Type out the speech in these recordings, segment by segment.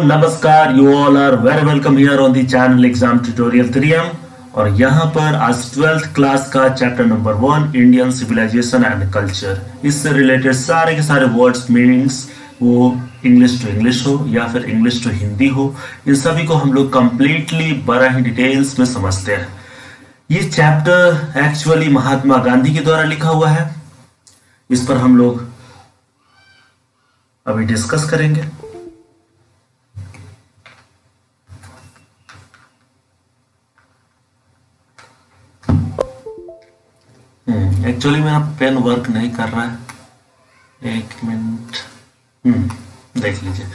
नमस्कार, you all are very welcome here on the channel exam tutorial 3M। और यहाँ पर आज 12th क्लास का chapter number 1 Indian civilisation and culture, इससे रिलेटेड सारे के सारे वर्ड्स मीनिंग्स, वो इंग्लिश टू इंग्लिश हो या फिर इंग्लिश टू हिंदी हो, इन सभी को हम लोग कंप्लीटली बड़ा ही डिटेल्स में समझते हैं। ये चैप्टर एक्चुअली महात्मा गांधी के द्वारा लिखा हुआ है। इस पर हम लोग अभी डिस्कस करेंगे। एक्चुअली मेरा पेन वर्क नहीं कर रहा है, एक मिनट। देख लीजिए,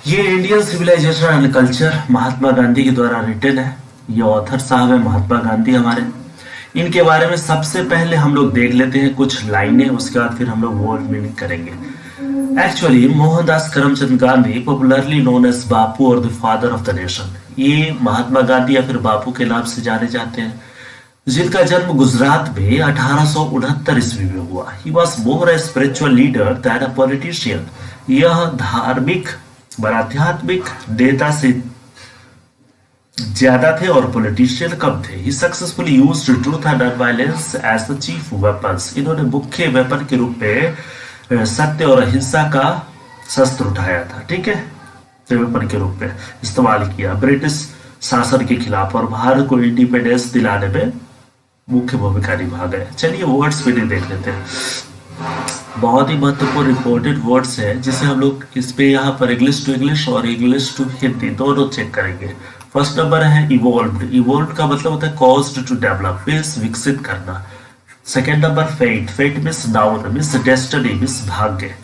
ये Indian civilisation and culture Mahatma Gandhi के द्वारा रिटन है। ये ऑथर साहब है महात्मा गांधी हमारे। इनके बारे में सबसे पहले हम लोग देख लेते हैं कुछ लाइनें, उसके बाद फिर हम लोग वर्ड मीनिंग करेंगे। Actually Mohandas Karamchand Gandhi, popularly known as Bapu और the father of the nation, ये महात्मा गांधी या फिर बापू के नाम से जाने जाते हैं, जिनका जन्म गुजरात में 1869 ईस्वी में हुआ। He was more a spiritual leader then a politician. यह धार्मिक व आध्यात्मिक नेता से ज्यादा थे और पॉलिटिशियन कम थे। He successfully used truth and nonviolence as the chief weapons. इन्होंने मुख्य वेपन के रूप में सत्य और अहिंसा का शस्त्र उठाया था, ठीक है, वेपन के रूप में इस्तेमाल किया ब्रिटिश शासन के खिलाफ, और भारत को इंडिपेंडेंस दिलाने में मुख्य भूमिका निभा गए। चलिए वर्ड्स पे देख लेते हैं। बहुत ही महत्वपूर्ण इंपॉर्टेंट वर्ड्स है, जिसे हम लोग इस पे यहाँ पर इंग्लिश टू इंग्लिश और इंग्लिश टू हिंदी दोनों चेक करेंगे। फर्स्ट नंबर है इवॉल्व्ड। इवॉल्व्ड का मतलब होता है कॉज्ड टू डेवलप, मींस विकसित करना। Second number fate. Fate means noun, means destiny, means भाग्य।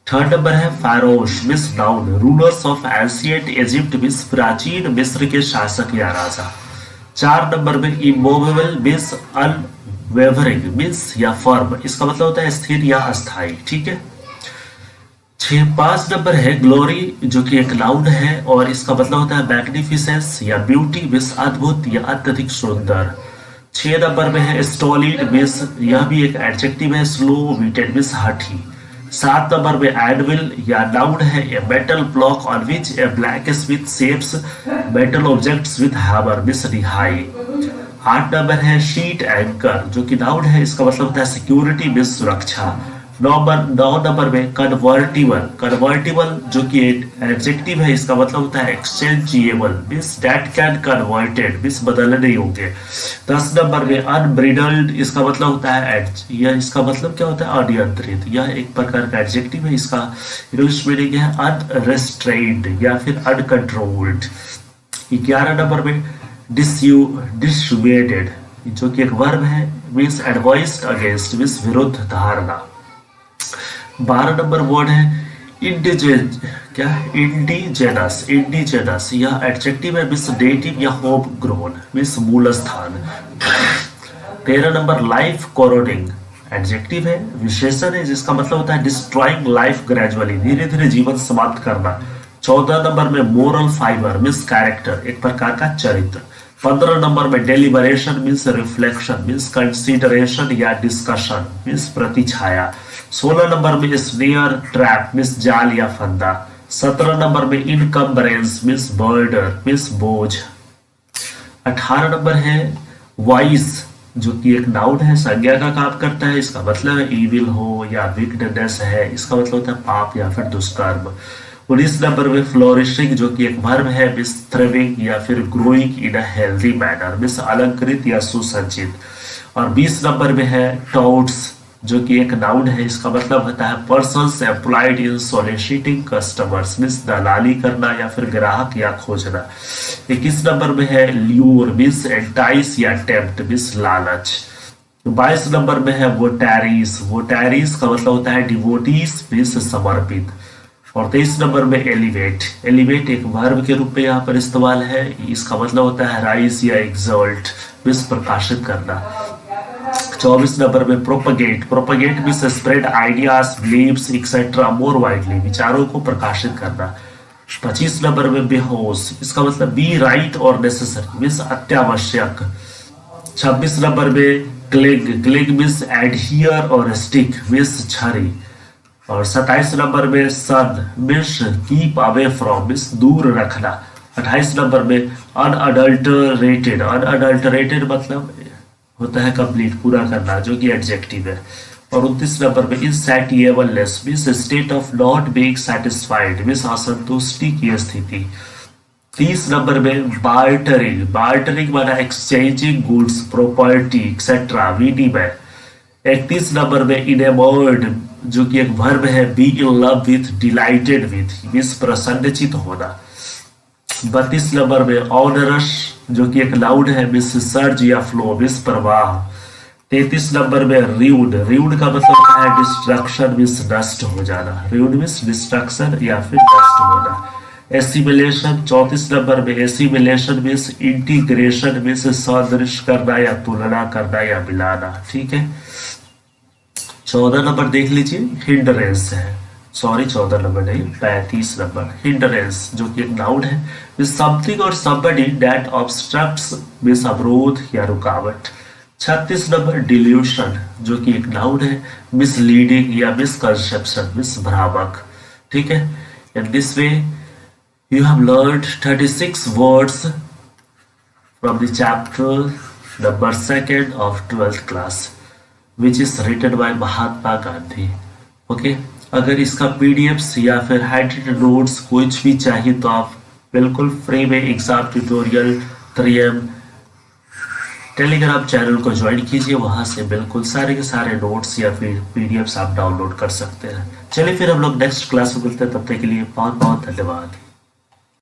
थर्ड नंबर है pharaohs, means noun, rulers of ancient Egypt, means प्राचीन मिस्र के शासक या राजा। चार नंबर में इमोवेबल मींस अनवेवरिंग, मींस या फर्म, इसका मतलब होता है स्थिर या अस्थाई, ठीक है। पांच नंबर है ग्लोरी, जो कि एक नाउन है और इसका मतलब होता है मैग्निफिसेंस या ब्यूटी, मींस अद्भुत या अत्यधिक सुंदर। 6 नंबर में है स्टॉलिड, मींस यह भी एक एडजेक्टिव है, स्लो विटेड, मींस हठी। 7 नंबर में एडविल या नाउन है a metal block on which A black Smith shapes metal objects with hammer, means रिहाई। 8 नंबर है शीट एंकर, जो कि नाउन है, इसका मतलब होता है सिक्योरिटी, मींस सुरक्षा। 9 नंबर में कन्वर्टिबल। कन्वर्टिबल जो कि एडजेक्टिव है, इसका मतलब होता है exchangeable, means that can converted, means बदलने योग्य। 10 नंबर में अनब्रिडल्ड, इसका मतलब होता है यह, इसका मतलब क्या होता है अनियंत्रित, यह एक प्रकार का एडजेक्टिव है। इसका इंग्लिश मीनिंग है अनरेस्ट्रेन्ड या फिर अनकंट्रोल्ड। 11 नंबर में डिसुएडेड, जो कि एक वर्ब है, मींस एडवाइस्ड अगेंस्ट, मींस विरुद्ध धारणा। 12 नंबर वर्ड है इंडिजेनस। इंडिजेनस यह एडजेक्टिव है, मींस नेटिव या होम ग्रोन, मींस मूल स्थान। 13 नंबर लाइफ कोरोडिंग, एडजेक्टिव है, विशेषण है, जिसका मतलब होता है डिस्ट्रॉइंग लाइफ ग्रेजुअली, धीरे धीरे जीवन समाप्त करना। 14 नंबर में मोरल फाइबर, मींस कैरेक्टर, एक प्रकार का चरित्र। 15 नंबर में deliberation means reflection, means consideration या डिस्कशन, मींस प्रतिछाया। 16 नंबर में स्नेयर ट्रैप, मींस जाल या फंदा। 17 नंबर में इनकम्बरेंस मींस बर्डर, मींस बोझ। 18 नंबर है वाइज, जो कि एक नाउन है, संज्ञा का काम करता है, इसका मतलब है इविल हो या विक्डनेस है, इसका मतलब होता है पाप या फिर दुष्कर्म। 19 नंबर में फ्लोरिशिंग, जो कि एक वर्ब है, मींस थ्रिविंग या फिर growing in a healthy manner, means अलंकृत या सुसज्जित। और 20 नंबर में है टाउट्स, जो कि एक नाउन है, इसका मतलब होता है persons employed in सोलिसिटिंग customers, means दलाली करना या फिर ग्राहक या खोजना। 21 नंबर में है ल्यूर, मींस एंटाइस या टेम्प्ट, मींस लालच। 22 नंबर में है वोटैरिस। वोटैरिस का मतलब होता है डिवोटीज, मींस समर्पित। और 23 नंबर में एलिवेट। एलिवेट एक वर्ब के रूप में यहाँ पर इस्तेमाल है, इसका मतलब होता है राइज या एक्सल्ट, मींस प्रकाशित करना। 24 नंबर में propagate. Propagate means spread ideas, beliefs etcetera more widely, विचारों को प्रकाशित करना। 25 नंबर में बेहोश, इसका मतलब बी राइट और नेसेसरी, मींस अत्यावश्यक। 26 नंबर में क्लिंग। क्लिंग मींस एडहियर और स्टिक, मींस छड़ी। और 27 नंबर में shun means keep away from means दूर रखना। 28 नंबर में अनअडल्टरेटेड, अनअडल्टरेटेड मतलब होता है कंप्लीट, पूरा करना, जो कि एडजेक्टिव है। और 29 नंबर में insatiableness means state of not being satisfied means असंतुष्टि की स्थिति। 30 नंबर में बार्टरिंग, बार्टरिंग माना एक्सचेंजिंग गुड्स प्रॉपर्टी एक्सेट्रा विनिमय। 31 नंबर में इनेमर्ड जो कि एक वर्ब है, be in love with, delighted with means प्रसन्नचित होना। 32 नंबर में ऑनरस जो कि एक नाउन है, मीन्स सर्ज या फ्लो मीन्स प्रवाह। 33 नंबर में र्यूड, र्यूड का मतलब क्या है, डिस्ट्रक्शन मीन्स नष्ट हो जाना, र्यूड मीन्स डिस्ट्रक्शन या फिर नष्ट होना। एसिमिलेशन 34 नंबर में एसिमिलेशन मीन्स इंटीग्रेशन मीन्स सदृश करना या तुलना करना या मिलाना, ठीक है। 14 नंबर देख लीजिए, हिंडरेंस है, सॉरी 14 नंबर नहीं 35 नंबर, हिंडरेंस जो कि एक नाउन है, मीन्स समथिंग और समबडी दैट ऑब्स्ट्रक्ट्स मीन्स अवरोध या रुकावट। 36 नंबर डिल्यूशन जो कि एक नाउन है, मिसलीडिंग या मिसकंसेप्शन मीन्स भ्रामक, ठीक है। In this way you have learned 36 words from the chapter number 2nd of 12th class which is written by Mahatma Gandhi. Okay, अगर इसका पीडीएफ्स या फिर हैंडरिटन नोट्स कुछ भी चाहिए तो आप बिल्कुल फ्री में exam tutorial 3M Telegram channel को ज्वाइन कीजिए, वहां से बिल्कुल सारे के सारे नोट्स या फिर पीडीएफ्स आप डाउनलोड कर सकते हैं। चलिए फिर हम लोग नेक्स्ट क्लास में मिलते हैं, तब तक के लिए बहुत बहुत धन्यवाद।